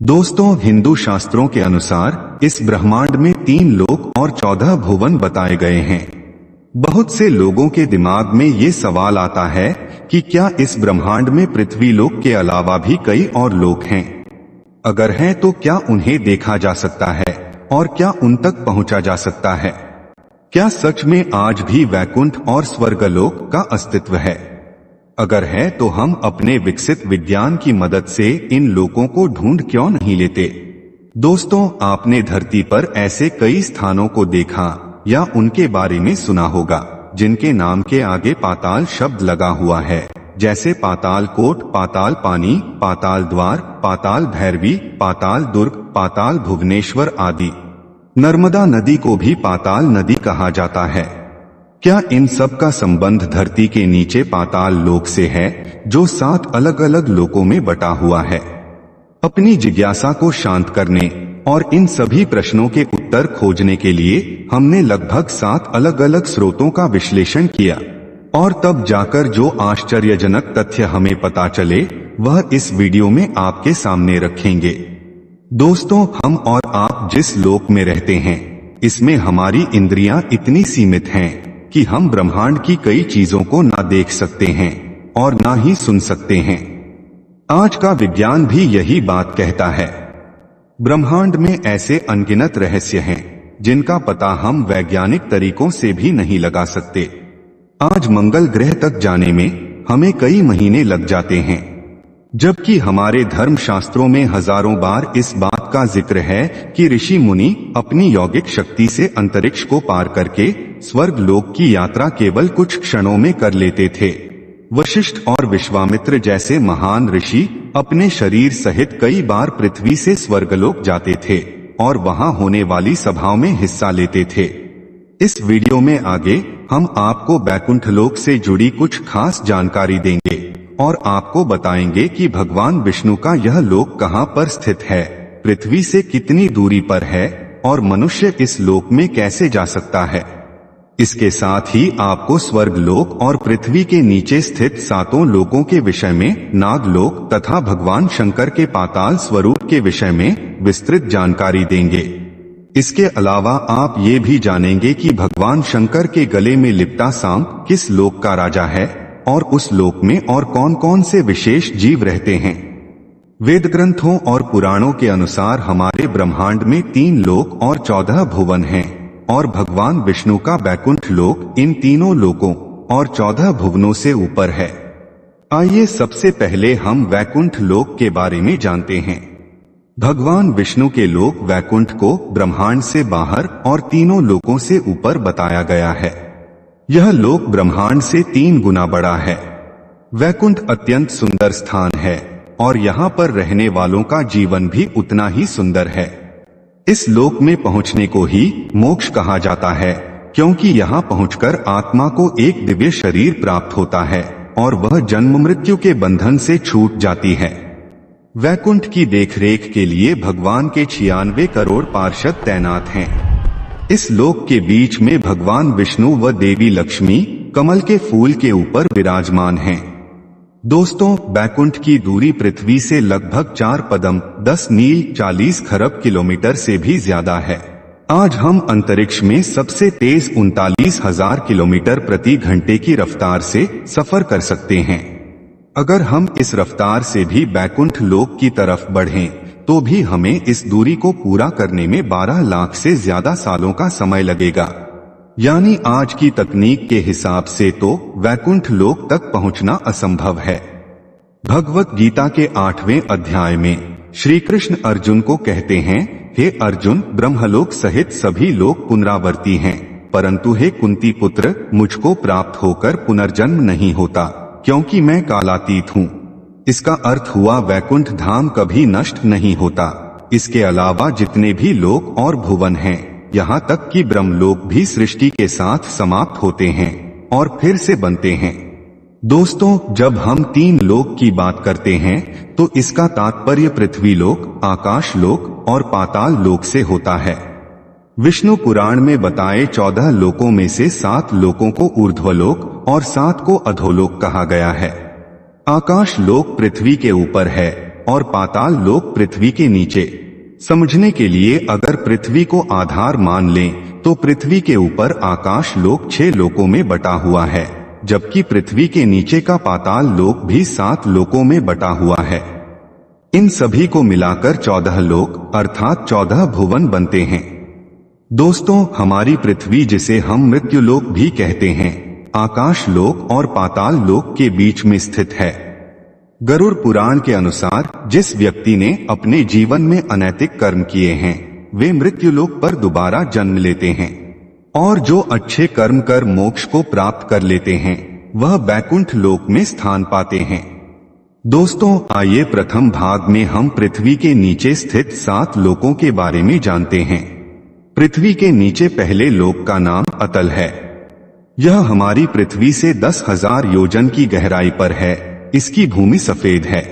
दोस्तों, हिंदू शास्त्रों के अनुसार इस ब्रह्मांड में 3 लोक और 14 भुवन बताए गए हैं। बहुत से लोगों के दिमाग में ये सवाल आता है कि क्या इस ब्रह्मांड में पृथ्वी लोक के अलावा भी कई और लोक हैं? अगर हैं तो क्या उन्हें देखा जा सकता है और क्या उन तक पहुंचा जा सकता है? क्या सच में आज भी वैकुंठ और स्वर्गलोक का अस्तित्व है? अगर है तो हम अपने विकसित विज्ञान की मदद से इन लोकों को ढूंढ क्यों नहीं लेते? दोस्तों, आपने धरती पर ऐसे कई स्थानों को देखा या उनके बारे में सुना होगा जिनके नाम के आगे पाताल शब्द लगा हुआ है, जैसे पाताल कोट, पाताल पानी, पाताल द्वार, पाताल भैरवी, पाताल दुर्ग, पाताल भुवनेश्वर आदि। नर्मदा नदी को भी पाताल नदी कहा जाता है। क्या इन सब का संबंध धरती के नीचे पाताल लोक से है, जो 7 अलग अलग लोकों में बटा हुआ है? अपनी जिज्ञासा को शांत करने और इन सभी प्रश्नों के उत्तर खोजने के लिए हमने लगभग 7 अलग अलग स्रोतों का विश्लेषण किया और तब जाकर जो आश्चर्यजनक तथ्य हमें पता चले वह इस वीडियो में आपके सामने रखेंगे। दोस्तों, हम और आप जिस लोक में रहते हैं, इसमें हमारी इंद्रियां इतनी सीमित हैं कि हम ब्रह्मांड की कई चीजों को ना देख सकते हैं और ना ही सुन सकते हैं। आज का विज्ञान भी यही बात कहता है। ब्रह्मांड में ऐसे अनगिनत रहस्य हैं जिनका पता हम वैज्ञानिक तरीकों से भी नहीं लगा सकते। आज मंगल ग्रह तक जाने में हमें कई महीने लग जाते हैं, जबकि हमारे धर्म शास्त्रों में हजारों बार इस बात का जिक्र है कि ऋषि मुनि अपनी यौगिक शक्ति से अंतरिक्ष को पार करके स्वर्ग लोक की यात्रा केवल कुछ क्षणों में कर लेते थे। वशिष्ठ और विश्वामित्र जैसे महान ऋषि अपने शरीर सहित कई बार पृथ्वी से स्वर्गलोक जाते थे और वहां होने वाली सभाओं में हिस्सा लेते थे। इस वीडियो में आगे हम आपको वैकुंठ लोक से जुड़ी कुछ खास जानकारी देंगे और आपको बताएंगे कि भगवान विष्णु का यह लोक कहां पर स्थित है, पृथ्वी से कितनी दूरी पर है और मनुष्य इस लोक में कैसे जा सकता है। इसके साथ ही आपको स्वर्ग लोक और पृथ्वी के नीचे स्थित 7 लोकों के विषय में, नागलोक तथा भगवान शंकर के पाताल स्वरूप के विषय में विस्तृत जानकारी देंगे। इसके अलावा आप ये भी जानेंगे कि भगवान शंकर के गले में लिपटा सांप किस लोक का राजा है और उस लोक में और कौन कौन से विशेष जीव रहते हैं। वेद ग्रंथों और पुराणों के अनुसार हमारे ब्रह्मांड में 3 लोक और 14 भुवन हैं और भगवान विष्णु का वैकुंठ लोक इन तीनों लोकों और 14 भुवनों से ऊपर है। आइए सबसे पहले हम वैकुंठ लोक के बारे में जानते हैं। भगवान विष्णु के लोक वैकुंठ को ब्रह्मांड से बाहर और तीनों लोकों से ऊपर बताया गया है। यह लोक ब्रह्मांड से 3 गुना बड़ा है। वैकुंठ अत्यंत सुंदर स्थान है और यहाँ पर रहने वालों का जीवन भी उतना ही सुंदर है। इस लोक में पहुँचने को ही मोक्ष कहा जाता है, क्योंकि यहाँ पहुंचकर आत्मा को एक दिव्य शरीर प्राप्त होता है और वह जन्म मृत्यु के बंधन से छूट जाती है। वैकुंठ की देखरेख के लिए भगवान के 96 करोड़ पार्षद तैनात हैं। इस लोक के बीच में भगवान विष्णु व देवी लक्ष्मी कमल के फूल के ऊपर विराजमान हैं। दोस्तों, वैकुंठ की दूरी पृथ्वी से लगभग 4 पदम 10 मील 40 खरब किलोमीटर से भी ज्यादा है। आज हम अंतरिक्ष में सबसे तेज 39,000 किलोमीटर प्रति घंटे की रफ्तार से सफर कर सकते हैं। अगर हम इस रफ्तार से भी वैकुंठ लोक की तरफ बढ़ें तो भी हमें इस दूरी को पूरा करने में 12 लाख से ज्यादा सालों का समय लगेगा। यानी आज की तकनीक के हिसाब से तो वैकुंठ लोक तक पहुंचना असंभव है। भगवत गीता के 8वें अध्याय में श्री कृष्ण अर्जुन को कहते हैं, हे अर्जुन, ब्रह्मलोक सहित सभी लोक पुनरावर्ती हैं, परंतु हे कुंती पुत्र, मुझको प्राप्त होकर पुनर्जन्म नहीं होता, क्योंकि मैं कालातीत हूँ। इसका अर्थ हुआ वैकुंठ धाम कभी नष्ट नहीं होता। इसके अलावा जितने भी लोक और भुवन हैं, यहाँ तक कि ब्रह्मलोक भी सृष्टि के साथ समाप्त होते हैं और फिर से बनते हैं। दोस्तों, जब हम 3 लोक की बात करते हैं तो इसका तात्पर्य पृथ्वी लोक, आकाश लोक और पाताल लोक से होता है। विष्णु पुराण में बताए 14 लोकों में से 7 लोकों को ऊर्ध्वलोक और 7 को अधोलोक कहा गया है। आकाश लोक पृथ्वी के ऊपर है और पाताल लोक पृथ्वी के नीचे। समझने के लिए अगर पृथ्वी को आधार मान लें तो पृथ्वी के ऊपर आकाश लोक 6 लोकों में बटा हुआ है, जबकि पृथ्वी के नीचे का पाताल लोक भी 7 लोकों में बटा हुआ है। इन सभी को मिलाकर 14 लोक अर्थात 14 भुवन बनते हैं। दोस्तों, हमारी पृथ्वी जिसे हम मृत्युलोक भी कहते हैं, आकाश लोक और पाताल लोक के बीच में स्थित है। गरुड़ पुराण के अनुसार जिस व्यक्ति ने अपने जीवन में अनैतिक कर्म किए हैं वे मृत्युलोक पर दोबारा जन्म लेते हैं, और जो अच्छे कर्म कर मोक्ष को प्राप्त कर लेते हैं वह बैकुंठ लोक में स्थान पाते हैं। दोस्तों, आइए प्रथम भाग में हम पृथ्वी के नीचे स्थित 7 लोकों के बारे में जानते हैं। पृथ्वी के नीचे पहले लोक का नाम अतल है। यह हमारी पृथ्वी से 10,000 योजन की गहराई पर है। इसकी भूमि सफेद है।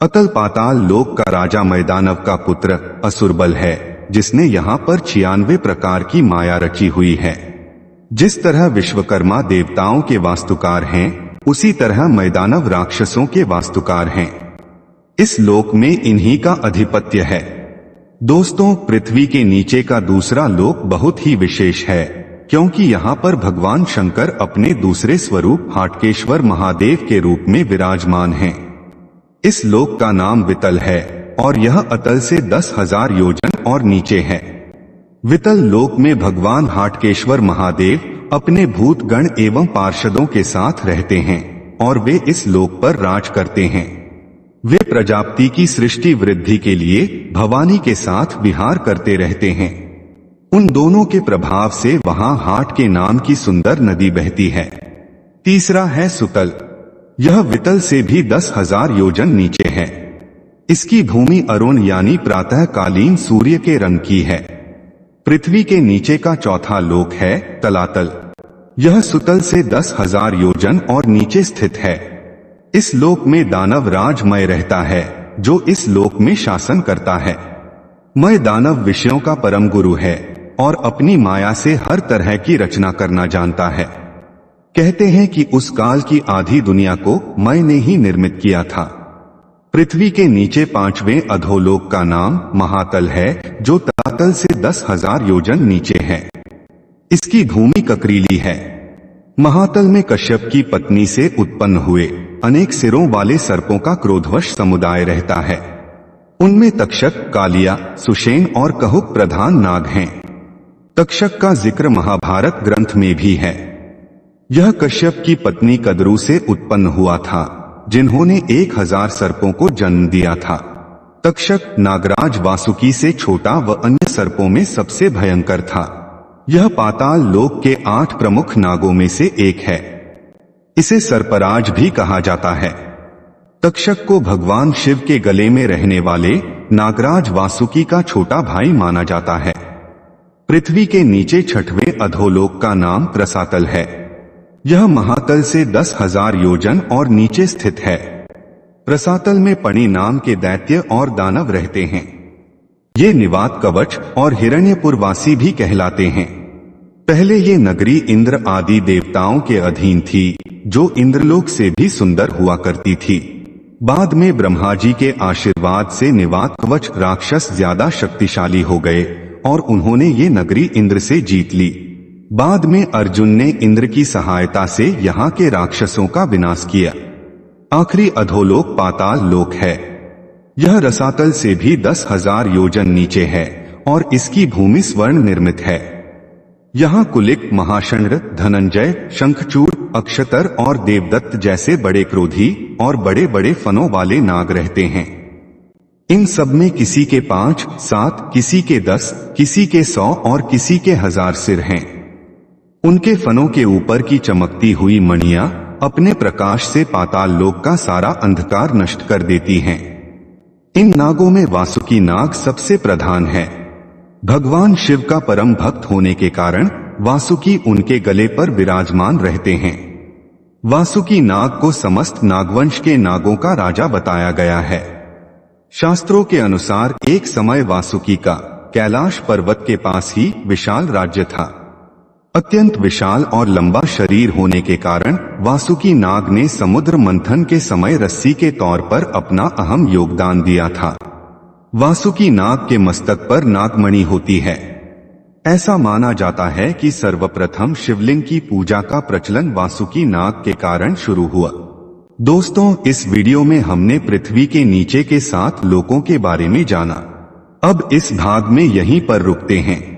अतल पाताल लोक का राजा मैदानव का पुत्र असुरबल है, जिसने यहाँ पर 96 प्रकार की माया रची हुई है। जिस तरह विश्वकर्मा देवताओं के वास्तुकार हैं, उसी तरह मैदानव राक्षसों के वास्तुकार हैं। इस लोक में इन्हीं का अधिपत्य है। दोस्तों, पृथ्वी के नीचे का दूसरा लोक बहुत ही विशेष है, क्योंकि यहाँ पर भगवान शंकर अपने दूसरे स्वरूप हाटकेश्वर महादेव के रूप में विराजमान हैं। इस लोक का नाम वितल है और यह अतल से 10,000 योजन और नीचे है। वितल लोक में भगवान हाटकेश्वर महादेव अपने भूत गण एवं पार्षदों के साथ रहते हैं और वे इस लोक पर राज करते हैं। वे प्रजापति की सृष्टि वृद्धि के लिए भवानी के साथ विहार करते रहते हैं। उन दोनों के प्रभाव से वहां हाट के नाम की सुंदर नदी बहती है। तीसरा है सुतल। यह वितल से भी 10,000 योजन नीचे है। इसकी भूमि अरुण यानी प्रातःकालीन सूर्य के रंग की है। पृथ्वी के नीचे का चौथा लोक है तलातल। यह सुतल से 10,000 योजन और नीचे स्थित है। इस लोक में दानव राज मय रहता है, जो इस लोक में शासन करता है। मय दानव विषयों का परम गुरु है और अपनी माया से हर तरह की रचना करना जानता है। कहते हैं कि उस काल की आधी दुनिया को मय ने ही निर्मित किया था। पृथ्वी के नीचे 5वें अधोलोक का नाम महातल है, जो तलातल से 10,000 योजन नीचे है। इसकी भूमि ककरीली है। महातल में कश्यप की पत्नी से उत्पन्न हुए अनेक सिरों वाले सर्पों का क्रोधवश समुदाय रहता है। उनमें तक्षक, कालिया, सुषेण और कहुक प्रधान नाग हैं। तक्षक का जिक्र महाभारत ग्रंथ में भी है। यह कश्यप की पत्नी कद्रू से उत्पन्न हुआ था, जिन्होंने 1000 सर्पों को जन्म दिया था। तक्षक नागराज वासुकी से छोटा व अन्य सर्पों में सबसे भयंकर था। यह पाताल लोक के 8 प्रमुख नागों में से एक है। इसे सर्पराज भी कहा जाता है। तक्षक को भगवान शिव के गले में रहने वाले नागराज वासुकी का छोटा भाई माना जाता है। पृथ्वी के नीचे 6वें अधोलोक का नाम रसातल है। यह महातल से 10,000 योजन और नीचे स्थित है। रसातल में पणि नाम के दैत्य और दानव रहते हैं। ये निवात कवच और हिरण्यपुरवासी भी कहलाते हैं। पहले ये नगरी इंद्र आदि देवताओं के अधीन थी, जो इंद्रलोक से भी सुंदर हुआ करती थी। बाद में ब्रह्मा जी के आशीर्वाद से निवात कवच राक्षस ज्यादा शक्तिशाली हो गए और उन्होंने ये नगरी इंद्र से जीत ली। बाद में अर्जुन ने इंद्र की सहायता से यहाँ के राक्षसों का विनाश किया। आखिरी अधोलोक पाताल लोक है। यह रसातल से भी 10,000 योजन नीचे है और इसकी भूमि स्वर्ण निर्मित है। यहाँ कुलिक, महाशंड, धनंजय, शंखचूड़, अक्षतर और देवदत्त जैसे बड़े क्रोधी और बड़े बड़े फनों वाले नाग रहते हैं। इन सब में किसी के 5, 7, किसी के 10, किसी के 100 और किसी के 1000 सिर हैं। उनके फनों के ऊपर की चमकती हुई मणियां अपने प्रकाश से पाताल लोक का सारा अंधकार नष्ट कर देती हैं। इन नागों में वासुकी नाग सबसे प्रधान है। भगवान शिव का परम भक्त होने के कारण वासुकी उनके गले पर विराजमान रहते हैं। वासुकी नाग को समस्त नागवंश के नागों का राजा बताया गया है। शास्त्रों के अनुसार एक समय वासुकी का कैलाश पर्वत के पास ही विशाल राज्य था। अत्यंत विशाल और लंबा शरीर होने के कारण वासुकी नाग ने समुद्र मंथन के समय रस्सी के तौर पर अपना अहम योगदान दिया था। वासुकी नाग के मस्तक पर नागमणि होती है। ऐसा माना जाता है कि सर्वप्रथम शिवलिंग की पूजा का प्रचलन वासुकी नाग के कारण शुरू हुआ। दोस्तों, इस वीडियो में हमने पृथ्वी के नीचे के 7 लोकों के बारे में जाना। अब इस भाग में यहीं पर रुकते हैं।